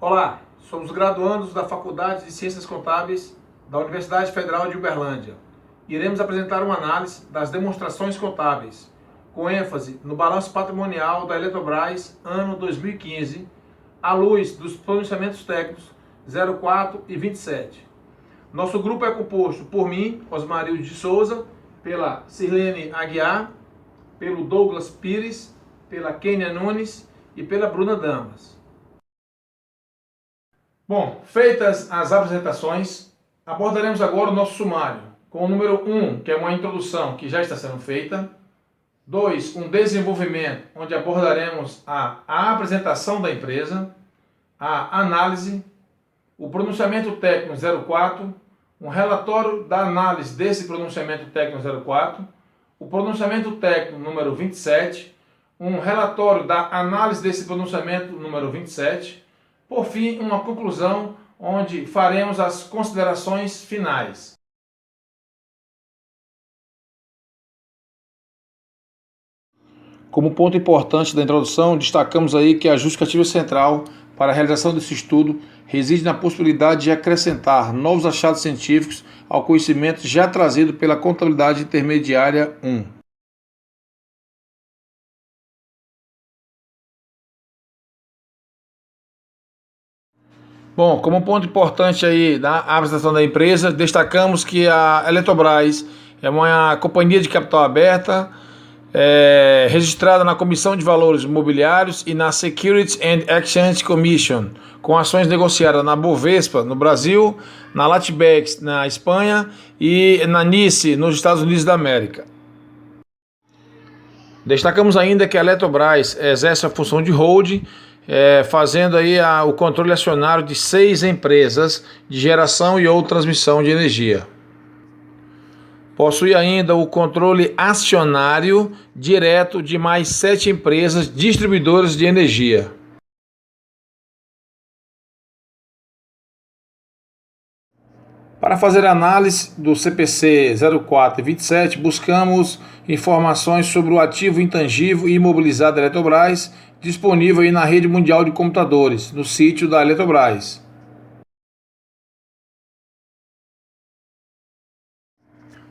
Olá, somos graduandos da Faculdade de Ciências Contábeis da Universidade Federal de Uberlândia. Iremos apresentar uma análise das demonstrações contábeis, com ênfase no balanço patrimonial da Eletrobras ano 2015, à luz dos pronunciamentos técnicos 04 e 27. Nosso grupo é composto por mim, Osmarildo de Souza, pela Sirlene Aguiar, pelo Douglas Pires, pela Kênia Nunes e pela Bruna Damas. Bom, feitas as apresentações, abordaremos agora o nosso sumário, com o número 1, que é uma introdução que já está sendo feita, 2, um desenvolvimento, onde abordaremos a apresentação da empresa, a análise, o pronunciamento técnico 04, um relatório da análise desse pronunciamento técnico 04, o pronunciamento técnico número 27, um relatório da análise desse pronunciamento número 27, por fim, uma conclusão onde faremos as considerações finais. Como ponto importante da introdução, destacamos aí que a justificativa central para a realização desse estudo reside na possibilidade de acrescentar novos achados científicos ao conhecimento já trazido pela contabilidade intermediária 1. Bom, como ponto importante aí na apresentação da empresa, destacamos que a Eletrobras é uma companhia de capital aberta, registrada na Comissão de Valores Imobiliários e na Securities and Exchange Commission, com ações negociadas na Bovespa, no Brasil, na Latbex, na Espanha e na NYSE, nos Estados Unidos da América. Destacamos ainda que a Eletrobras exerce a função de holding, fazendo aí o controle acionário de 6 empresas de geração e ou transmissão de energia. Possui ainda o controle acionário direto de mais 7 empresas distribuidoras de energia. Para fazer a análise do CPC 04 e 27, buscamos informações sobre o ativo intangível e imobilizado da Eletrobras, disponível aí na rede mundial de computadores, no sítio da Eletrobras.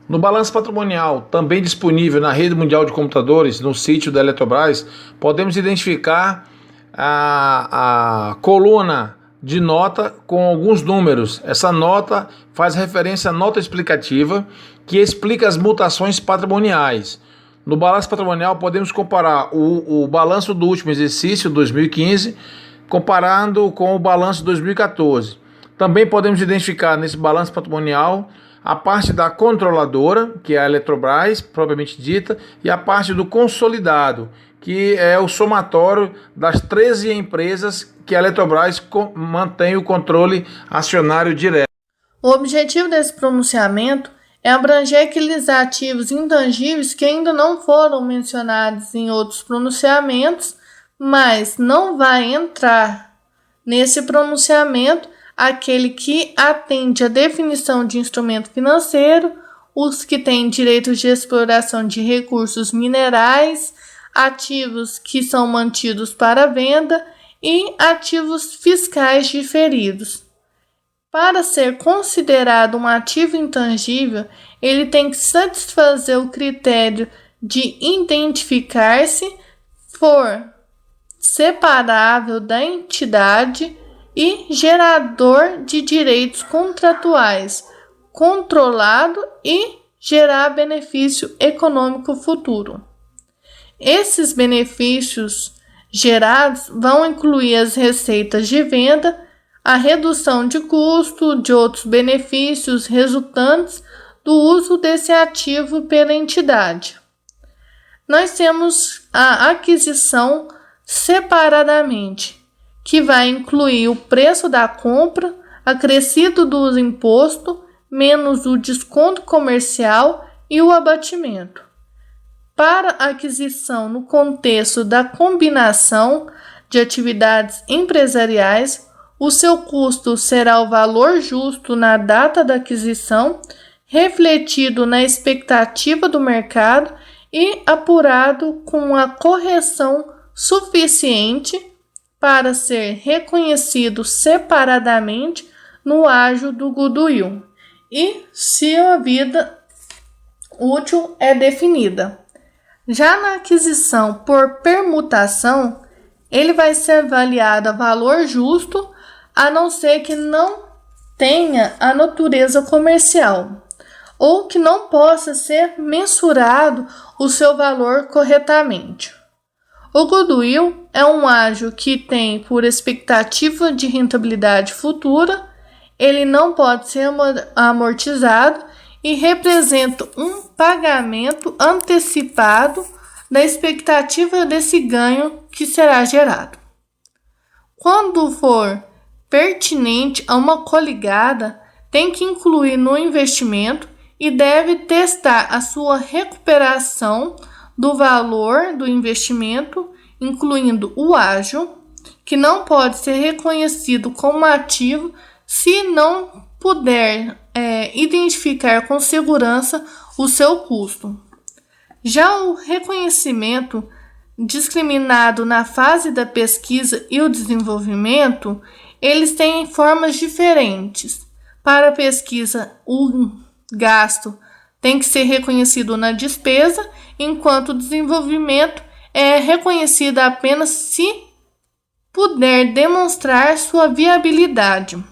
No balanço patrimonial, também disponível na rede mundial de computadores, no sítio da Eletrobras, podemos identificar a coluna de nota com alguns números. Essa nota faz referência à nota explicativa que explica as mutações patrimoniais. No balanço patrimonial podemos comparar o balanço do último exercício, 2015, comparando com o balanço de 2014. Também podemos identificar nesse balanço patrimonial a parte da controladora, que é a Eletrobras, propriamente dita, e a parte do consolidado, que é o somatório das 13 empresas que a Eletrobras mantém o controle acionário direto. O objetivo desse pronunciamento é abranger aqueles ativos intangíveis que ainda não foram mencionados em outros pronunciamentos, mas não vai entrar nesse pronunciamento aquele que atende à definição de instrumento financeiro, os que têm direitos de exploração de recursos minerais, ativos que são mantidos para venda e ativos fiscais diferidos. Para ser considerado um ativo intangível, ele tem que satisfazer o critério de identificar-se, for separável da entidade e gerador de direitos contratuais, controlado e gerar benefício econômico futuro. Esses benefícios gerados vão incluir as receitas de venda, a redução de custo, de outros benefícios resultantes do uso desse ativo pela entidade. Nós temos a aquisição separadamente, que vai incluir o preço da compra, acrescido do imposto, menos o desconto comercial e o abatimento. Para a aquisição no contexto da combinação de atividades empresariais, o seu custo será o valor justo na data da aquisição, refletido na expectativa do mercado e apurado com a correção suficiente para ser reconhecido separadamente no ágio do goodwill e se a vida útil é definida. Já na aquisição por permutação, ele vai ser avaliado a valor justo, a não ser que não tenha a natureza comercial ou que não possa ser mensurado o seu valor corretamente. O goodwill é um ágio que tem por expectativa de rentabilidade futura, ele não pode ser amortizado e representa um pagamento antecipado da expectativa desse ganho que será gerado. Quando for pertinente a uma coligada, tem que incluir no investimento e deve testar a sua recuperação do valor do investimento, incluindo o ágio, que não pode ser reconhecido como ativo se não puder identificar com segurança o seu custo. Já o reconhecimento discriminado na fase da pesquisa e o desenvolvimento, eles têm formas diferentes. Para a pesquisa, o gasto tem que ser reconhecido na despesa, enquanto o desenvolvimento é reconhecido apenas se puder demonstrar sua viabilidade.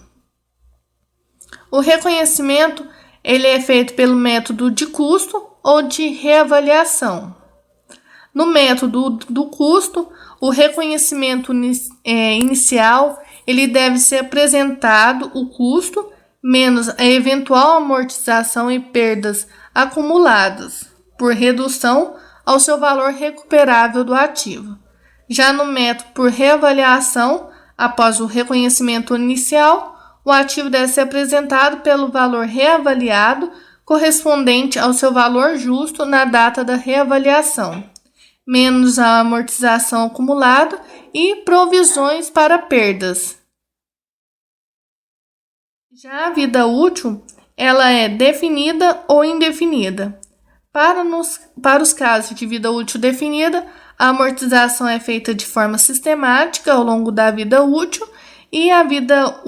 O reconhecimento ele é feito pelo método de custo ou de reavaliação. No método do custo, o reconhecimento inicial ele deve ser apresentado o custo menos a eventual amortização e perdas acumuladas por redução ao seu valor recuperável do ativo. Já no método por reavaliação, após o reconhecimento inicial, o ativo deve ser apresentado pelo valor reavaliado correspondente ao seu valor justo na data da reavaliação, menos a amortização acumulada e provisões para perdas. Já a vida útil, ela é definida ou indefinida. Para os casos de vida útil definida, a amortização é feita de forma sistemática ao longo da vida útil e a vida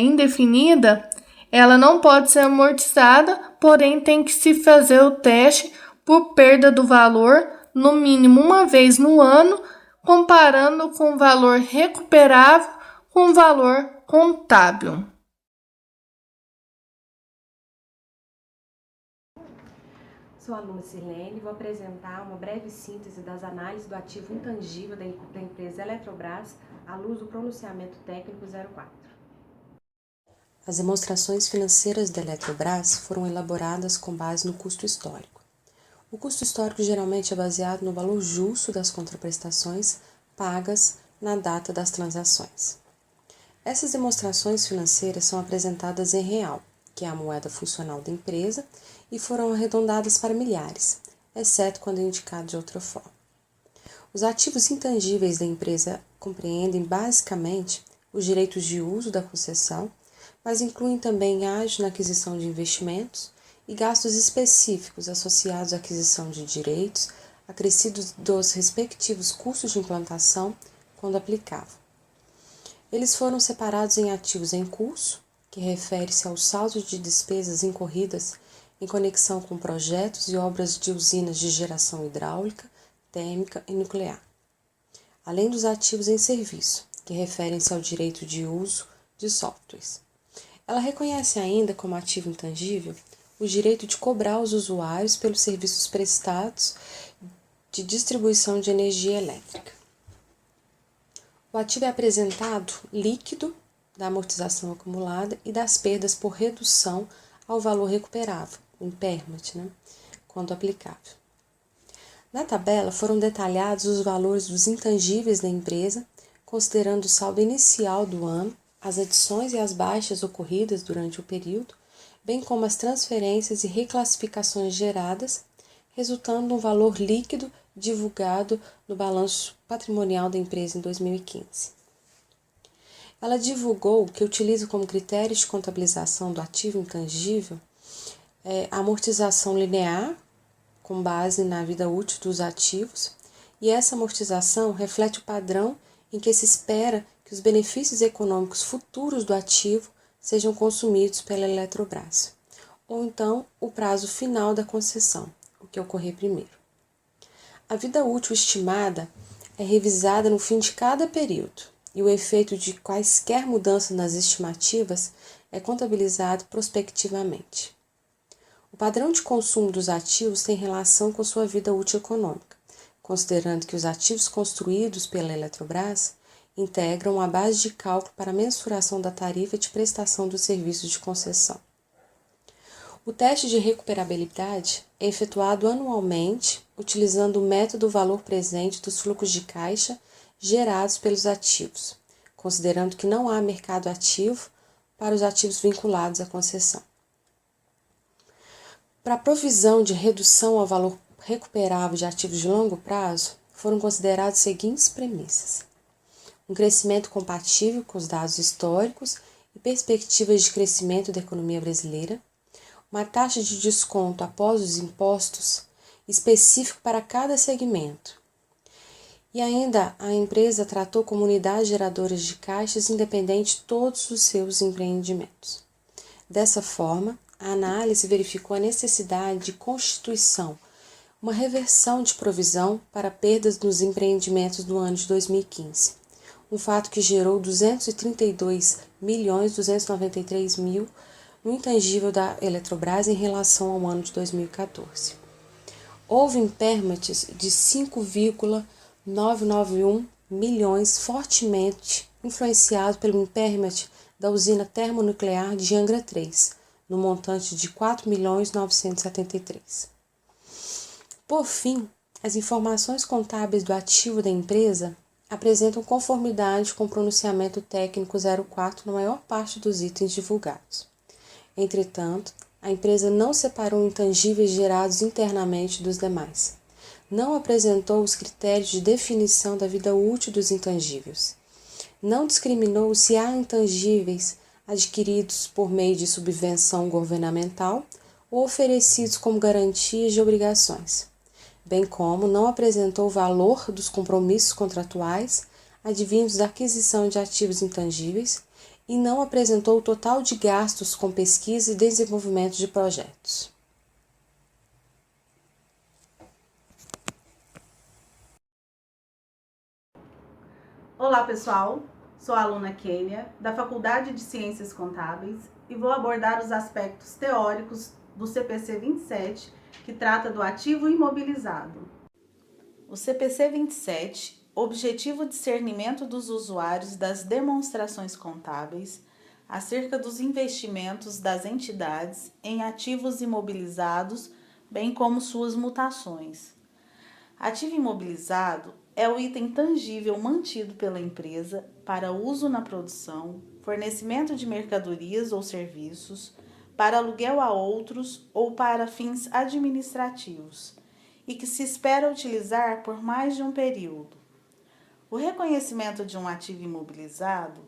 indefinida, ela não pode ser amortizada, porém tem que se fazer o teste por perda do valor no mínimo uma vez no ano, comparando com o valor recuperável com o valor contábil. Sou a aluna Sirlene e vou apresentar uma breve síntese das análises do ativo intangível da empresa Eletrobras à luz do pronunciamento técnico 04. As demonstrações financeiras da Eletrobras foram elaboradas com base no custo histórico. O custo histórico geralmente é baseado no valor justo das contraprestações pagas na data das transações. Essas demonstrações financeiras são apresentadas em real, que é a moeda funcional da empresa, e foram arredondadas para milhares, exceto quando indicado de outra forma. Os ativos intangíveis da empresa compreendem basicamente os direitos de uso da concessão, mas incluem também ágio na aquisição de investimentos e gastos específicos associados à aquisição de direitos, acrescidos dos respectivos custos de implantação, quando aplicável. Eles foram separados em ativos em curso, que refere-se ao saldo de despesas incorridas em conexão com projetos e obras de usinas de geração hidráulica, térmica e nuclear, além dos ativos em serviço, que referem-se ao direito de uso de softwares. Ela reconhece ainda como ativo intangível o direito de cobrar aos usuários pelos serviços prestados de distribuição de energia elétrica. O ativo é apresentado líquido da amortização acumulada e das perdas por redução ao valor recuperável, o impairment, quando aplicável. Na tabela foram detalhados os valores dos intangíveis da empresa, considerando o saldo inicial do ano, as adições e as baixas ocorridas durante o período, bem como as transferências e reclassificações geradas, resultando num valor líquido divulgado no balanço patrimonial da empresa em 2015. Ela divulgou que utiliza como critério de contabilização do ativo intangível a amortização linear, com base na vida útil dos ativos, e essa amortização reflete o padrão em que se espera que os benefícios econômicos futuros do ativo sejam consumidos pela Eletrobras, ou então o prazo final da concessão, o que ocorrer primeiro. A vida útil estimada é revisada no fim de cada período e o efeito de quaisquer mudanças nas estimativas é contabilizado prospectivamente. O padrão de consumo dos ativos tem relação com sua vida útil econômica, considerando que os ativos construídos pela Eletrobras integram a base de cálculo para a mensuração da tarifa de prestação dos serviços de concessão. O teste de recuperabilidade é efetuado anualmente utilizando o método valor presente dos fluxos de caixa gerados pelos ativos, considerando que não há mercado ativo para os ativos vinculados à concessão. Para a provisão de redução ao valor recuperável de ativos de longo prazo, foram consideradas as seguintes premissas: um crescimento compatível com os dados históricos e perspectivas de crescimento da economia brasileira, uma taxa de desconto após os impostos específico para cada segmento. E ainda a empresa tratou como unidades geradoras de caixas independente todos os seus empreendimentos. Dessa forma, a análise verificou a necessidade de constituição, uma reversão de provisão para perdas nos empreendimentos do ano de 2015, um fato que gerou 232.293.000 no intangível da Eletrobras em relação ao ano de 2014. Houve impairments de 5,991 milhões, fortemente influenciado pelo impairment da usina termonuclear de Angra 3, no montante de 4.973.000. Por fim, as informações contábeis do ativo da empresa apresentam conformidade com o pronunciamento técnico 04 na maior parte dos itens divulgados. Entretanto, a empresa não separou intangíveis gerados internamente dos demais. Não apresentou os critérios de definição da vida útil dos intangíveis. Não discriminou se há intangíveis adquiridos por meio de subvenção governamental ou oferecidos como garantias de obrigações, bem como não apresentou o valor dos compromissos contratuais advindos da aquisição de ativos intangíveis e não apresentou o total de gastos com pesquisa e desenvolvimento de projetos. Olá pessoal, sou a aluna Kênia, da Faculdade de Ciências Contábeis e vou abordar os aspectos teóricos do CPC 27, que trata do ativo imobilizado. O CPC 27, objetivo discernimento dos usuários das demonstrações contábeis acerca dos investimentos das entidades em ativos imobilizados, bem como suas mutações. Ativo imobilizado é o item tangível mantido pela empresa para uso na produção, fornecimento de mercadorias ou serviços, para aluguel a outros ou para fins administrativos, e que se espera utilizar por mais de um período. O reconhecimento de um ativo imobilizado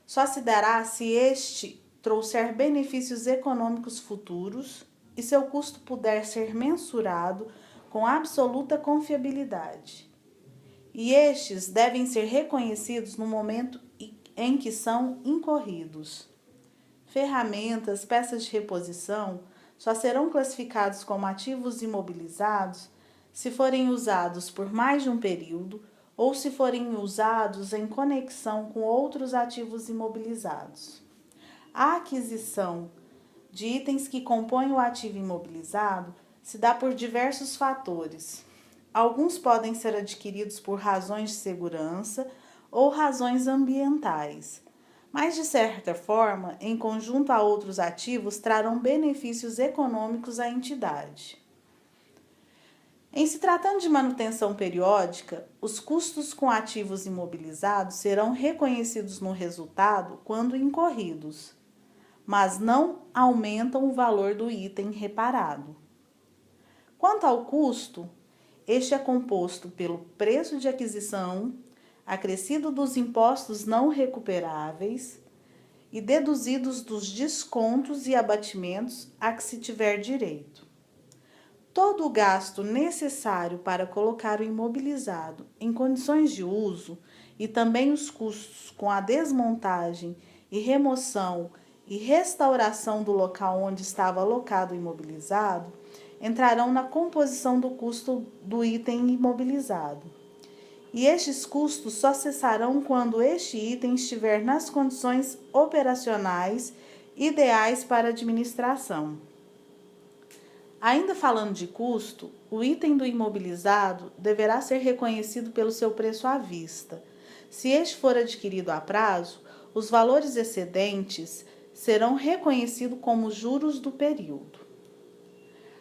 só se dará se este trouxer benefícios econômicos futuros e seu custo puder ser mensurado com absoluta confiabilidade. E estes devem ser reconhecidos no momento em que são incorridos. Ferramentas, peças de reposição só serão classificados como ativos imobilizados se forem usados por mais de um período ou se forem usados em conexão com outros ativos imobilizados. A aquisição de itens que compõem o ativo imobilizado se dá por diversos fatores. Alguns podem ser adquiridos por razões de segurança ou razões ambientais, mas de certa forma, em conjunto a outros ativos, trarão benefícios econômicos à entidade. Em se tratando de manutenção periódica, os custos com ativos imobilizados serão reconhecidos no resultado quando incorridos, mas não aumentam o valor do item reparado. Quanto ao custo, este é composto pelo preço de aquisição, acrescido dos impostos não recuperáveis e deduzidos dos descontos e abatimentos a que se tiver direito. Todo o gasto necessário para colocar o imobilizado em condições de uso e também os custos com a desmontagem e remoção e restauração do local onde estava alocado o imobilizado, entrarão na composição do custo do item imobilizado. E estes custos só cessarão quando este item estiver nas condições operacionais ideais para a administração. Ainda falando de custo, o item do imobilizado deverá ser reconhecido pelo seu preço à vista. Se este for adquirido a prazo, os valores excedentes serão reconhecidos como juros do período.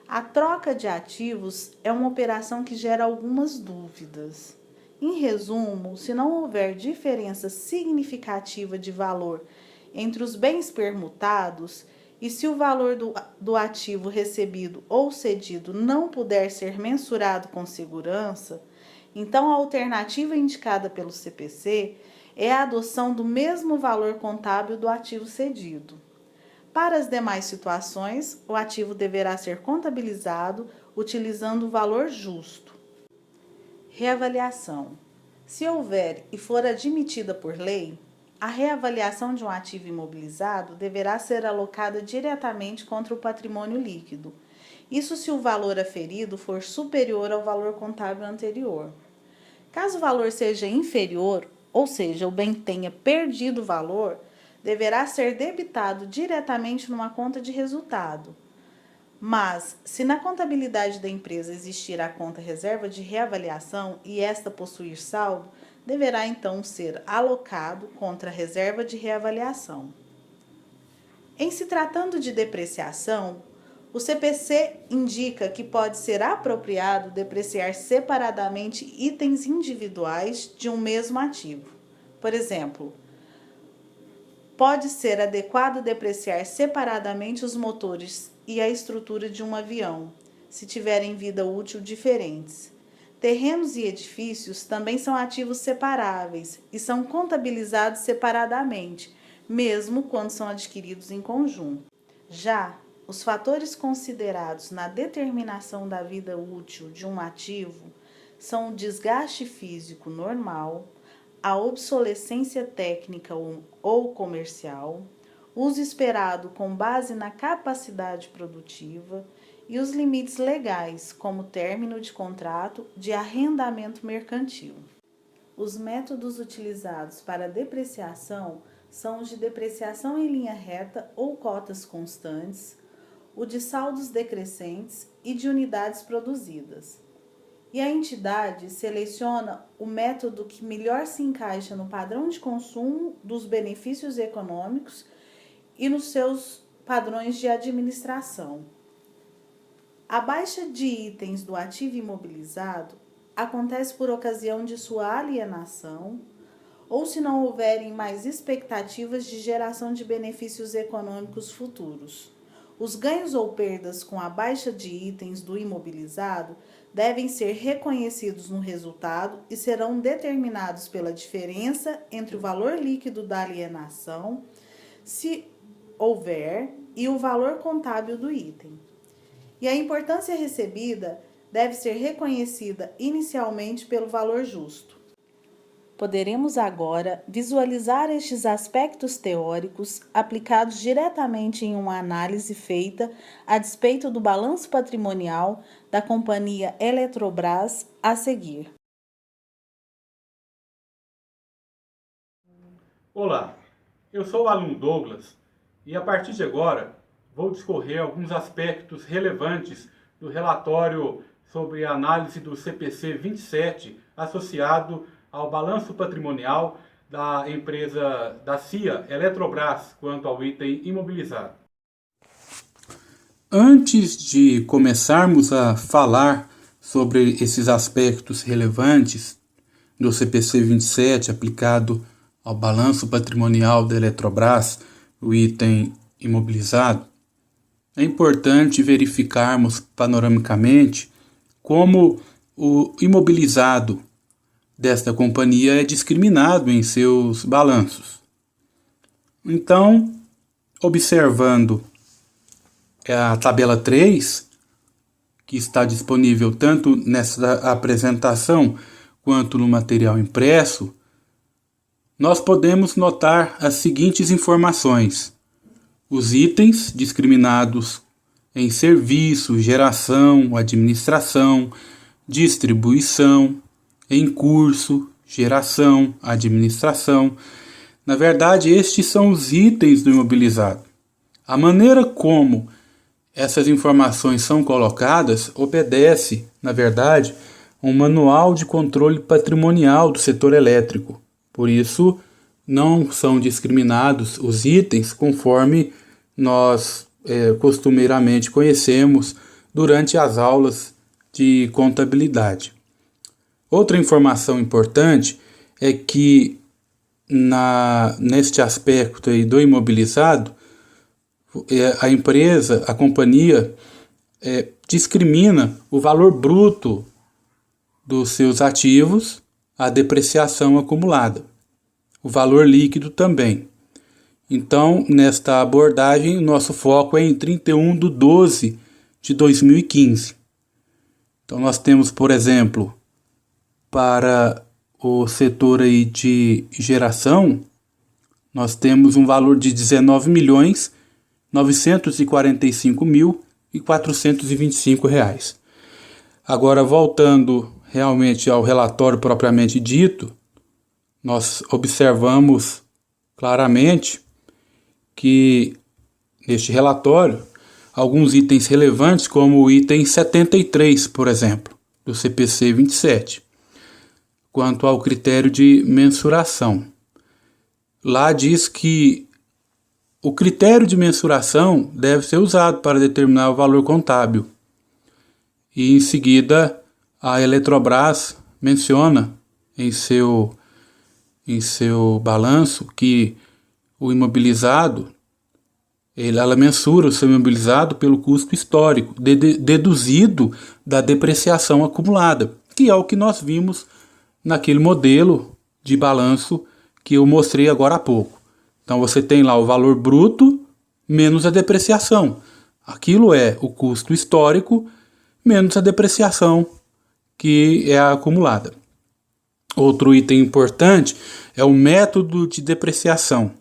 A troca de ativos é uma operação que gera algumas dúvidas. Em resumo, se não houver diferença significativa de valor entre os bens permutados e se o valor do ativo recebido ou cedido não puder ser mensurado com segurança, então a alternativa indicada pelo CPC é a adoção do mesmo valor contábil do ativo cedido. Para as demais situações, o ativo deverá ser contabilizado utilizando o valor justo. Reavaliação. Se houver e for admitida por lei, a reavaliação de um ativo imobilizado deverá ser alocada diretamente contra o patrimônio líquido. Isso se o valor aferido for superior ao valor contábil anterior. Caso o valor seja inferior, ou seja, o bem tenha perdido valor, deverá ser debitado diretamente numa conta de resultado. Mas, se na contabilidade da empresa existir a conta reserva de reavaliação e esta possuir saldo, deverá então ser alocado contra a reserva de reavaliação. Em se tratando de depreciação, o CPC indica que pode ser apropriado depreciar separadamente itens individuais de um mesmo ativo. Por exemplo, pode ser adequado depreciar separadamente os motores e a estrutura de um avião, se tiverem vida útil diferentes. Terrenos e edifícios também são ativos separáveis e são contabilizados separadamente, mesmo quando são adquiridos em conjunto. Já os fatores considerados na determinação da vida útil de um ativo são o desgaste físico normal, a obsolescência técnica ou comercial, uso esperado com base na capacidade produtiva e os limites legais, como término de contrato de arrendamento mercantil. Os métodos utilizados para depreciação são os de depreciação em linha reta ou cotas constantes, o de saldos decrescentes e de unidades produzidas. E a entidade seleciona o método que melhor se encaixa no padrão de consumo dos benefícios econômicos e nos seus padrões de administração. A baixa de itens do ativo imobilizado acontece por ocasião de sua alienação ou se não houverem mais expectativas de geração de benefícios econômicos futuros. Os ganhos ou perdas com a baixa de itens do imobilizado devem ser reconhecidos no resultado e serão determinados pela diferença entre o valor líquido da alienação, se houver, e o valor contábil do item. E a importância recebida deve ser reconhecida inicialmente pelo valor justo. Poderemos agora visualizar estes aspectos teóricos aplicados diretamente em uma análise feita a despeito do balanço patrimonial da companhia Eletrobras a seguir. Olá, eu sou o aluno Douglas e a partir de agora vou discorrer alguns aspectos relevantes do relatório sobre a análise do CPC 27 associado ao balanço patrimonial da empresa da CIA Eletrobras quanto ao item imobilizado. Antes de começarmos a falar sobre esses aspectos relevantes do CPC 27 aplicado ao balanço patrimonial da Eletrobras, o item imobilizado, é importante verificarmos panoramicamente como o imobilizado desta companhia é discriminado em seus balanços. Então, observando a tabela 3, que está disponível tanto nessa apresentação quanto no material impresso, nós podemos notar as seguintes informações: os itens discriminados em serviço, geração, administração, distribuição, em curso, geração, administração. Na verdade, estes são os itens do imobilizado. A maneira como essas informações são colocadas obedece, na verdade, a um manual de controle patrimonial do setor elétrico. Por isso, não são discriminados os itens conforme nós costumeiramente conhecemos durante as aulas de contabilidade. Outra informação importante é que neste aspecto aí do imobilizado, a empresa, a companhia, discrimina o valor bruto dos seus ativos, a depreciação acumulada, o valor líquido também. Então, nesta abordagem, nosso foco é em 31/12/2015. Então, nós temos, por exemplo, para o setor aí de geração, nós temos um valor de R$ 19.945.425. Agora, voltando realmente ao relatório propriamente dito, nós observamos claramente que neste relatório alguns itens relevantes, como o item 73, por exemplo, do CPC 27, quanto ao critério de mensuração. Lá diz que o critério de mensuração deve ser usado para determinar o valor contábil. E em seguida, a Eletrobras menciona em seu balanço que o imobilizado, ela mensura o seu imobilizado pelo custo histórico, deduzido da depreciação acumulada, que é o que nós vimos naquele modelo de balanço que eu mostrei agora há pouco. Então você tem lá o valor bruto menos a depreciação. Aquilo é o custo histórico menos a depreciação que é acumulada. Outro item importante é o método de depreciação.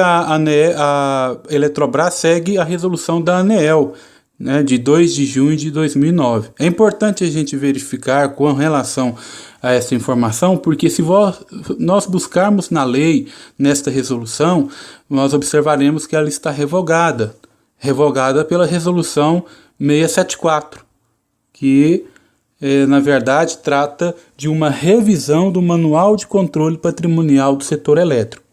A Eletrobras segue a resolução da ANEEL, de 2 de junho de 2009. É importante a gente verificar com relação a essa informação, porque se nós buscarmos na lei, nesta resolução, nós observaremos que ela está revogada pela resolução 674, que na verdade trata de uma revisão do Manual de Controle Patrimonial do Setor Elétrico.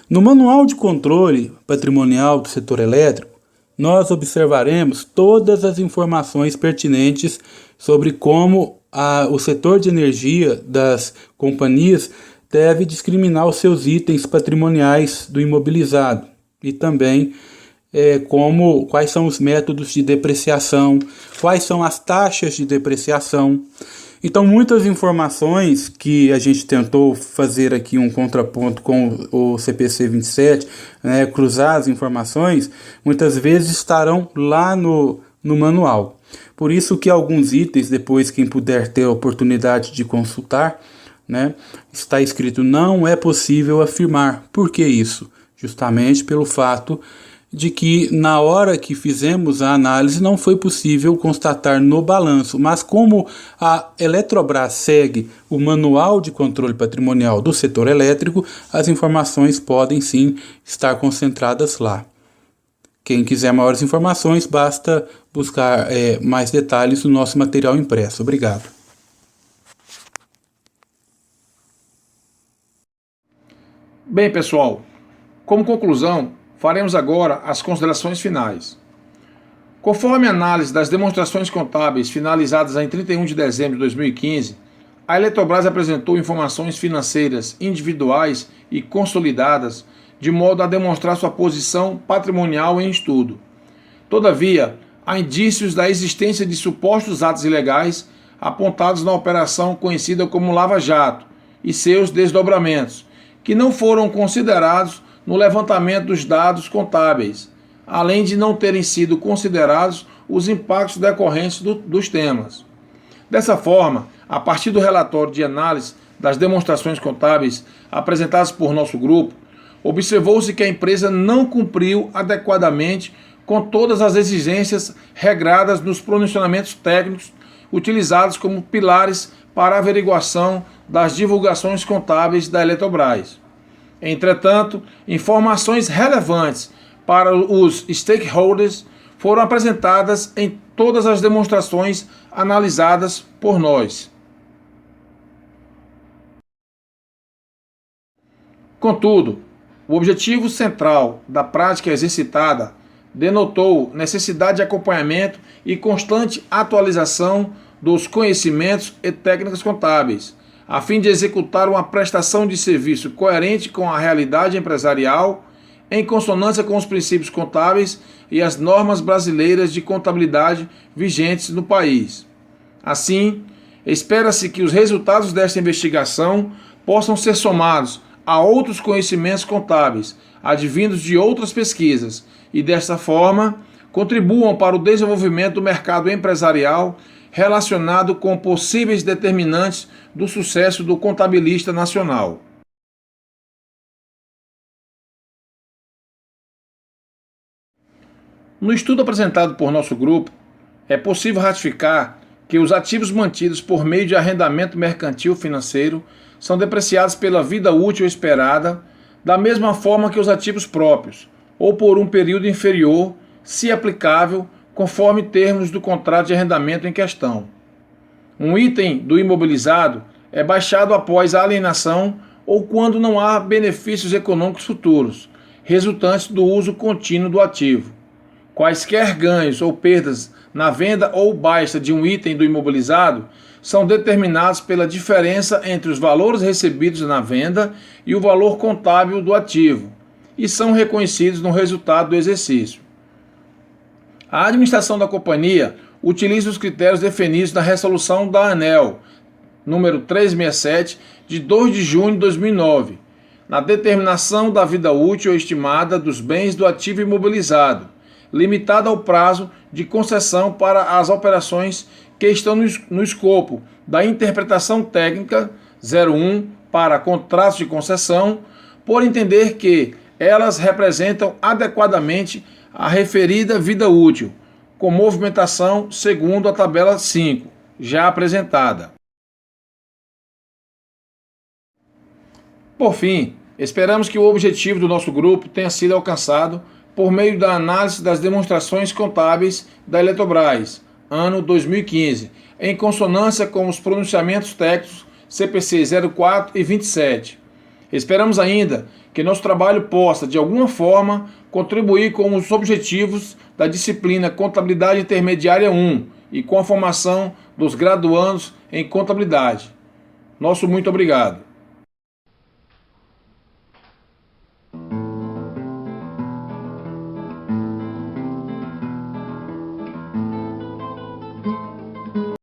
No Manual de Controle Patrimonial do Setor Elétrico, nós observaremos todas as informações pertinentes sobre como o setor de energia das companhias deve discriminar os seus itens patrimoniais do imobilizado e também quais são os métodos de depreciação, quais são as taxas de depreciação. Então, muitas informações que a gente tentou fazer aqui um contraponto com o CPC 27, cruzar as informações, muitas vezes estarão lá no manual. Por isso que alguns itens, depois quem puder ter a oportunidade de consultar, está escrito: não é possível afirmar. Por que isso? Justamente pelo fato de que na hora que fizemos a análise não foi possível constatar no balanço, mas como a Eletrobras segue o Manual de Controle Patrimonial do Setor Elétrico, as informações podem sim estar concentradas lá. Quem quiser maiores informações, basta buscar mais detalhes no nosso material impresso. Obrigado. Bem, pessoal, como conclusão, faremos agora as considerações finais. Conforme a análise das demonstrações contábeis finalizadas em 31 de dezembro de 2015, a Eletrobras apresentou informações financeiras individuais e consolidadas de modo a demonstrar sua posição patrimonial em estudo. Todavia, há indícios da existência de supostos atos ilegais apontados na operação conhecida como Lava Jato e seus desdobramentos, que não foram considerados no levantamento dos dados contábeis, além de não terem sido considerados os impactos decorrentes dos temas. Dessa forma, a partir do relatório de análise das demonstrações contábeis apresentadas por nosso grupo, observou-se que a empresa não cumpriu adequadamente com todas as exigências regradas nos pronunciamentos técnicos utilizados como pilares para a averiguação das divulgações contábeis da Eletrobras. Entretanto, informações relevantes para os stakeholders foram apresentadas em todas as demonstrações analisadas por nós. Contudo, o objetivo central da prática exercitada denotou necessidade de acompanhamento e constante atualização dos conhecimentos e técnicas contábeis, a fim de executar uma prestação de serviço coerente com a realidade empresarial, em consonância com os princípios contábeis e as normas brasileiras de contabilidade vigentes no país. Assim, espera-se que os resultados desta investigação possam ser somados a outros conhecimentos contábeis advindos de outras pesquisas e, desta forma, contribuam para o desenvolvimento do mercado empresarial relacionado com possíveis determinantes do sucesso do contabilista nacional. No estudo apresentado por nosso grupo, é possível ratificar que os ativos mantidos por meio de arrendamento mercantil financeiro são depreciados pela vida útil esperada, da mesma forma que os ativos próprios, ou por um período inferior, se aplicável, conforme termos do contrato de arrendamento em questão. Um item do imobilizado é baixado após a alienação ou quando não há benefícios econômicos futuros, resultantes do uso contínuo do ativo. Quaisquer ganhos ou perdas na venda ou baixa de um item do imobilizado são determinados pela diferença entre os valores recebidos na venda e o valor contábil do ativo, e são reconhecidos no resultado do exercício. A administração da companhia utiliza os critérios definidos na resolução da ANEEL, número 367, de 2 de junho de 2009, na determinação da vida útil estimada dos bens do ativo imobilizado, limitada ao prazo de concessão para as operações que estão no escopo da interpretação técnica 01 para contratos de concessão, por entender que elas representam adequadamente a referida vida útil, com movimentação segundo a tabela 5, já apresentada. Por fim, esperamos que o objetivo do nosso grupo tenha sido alcançado por meio da análise das demonstrações contábeis da Eletrobras, ano 2015, em consonância com os pronunciamentos técnicos CPC 04 e 27. Esperamos ainda que nosso trabalho possa, de alguma forma, contribuir com os objetivos da disciplina Contabilidade Intermediária 1 e com a formação dos graduandos em contabilidade. Nosso muito obrigado.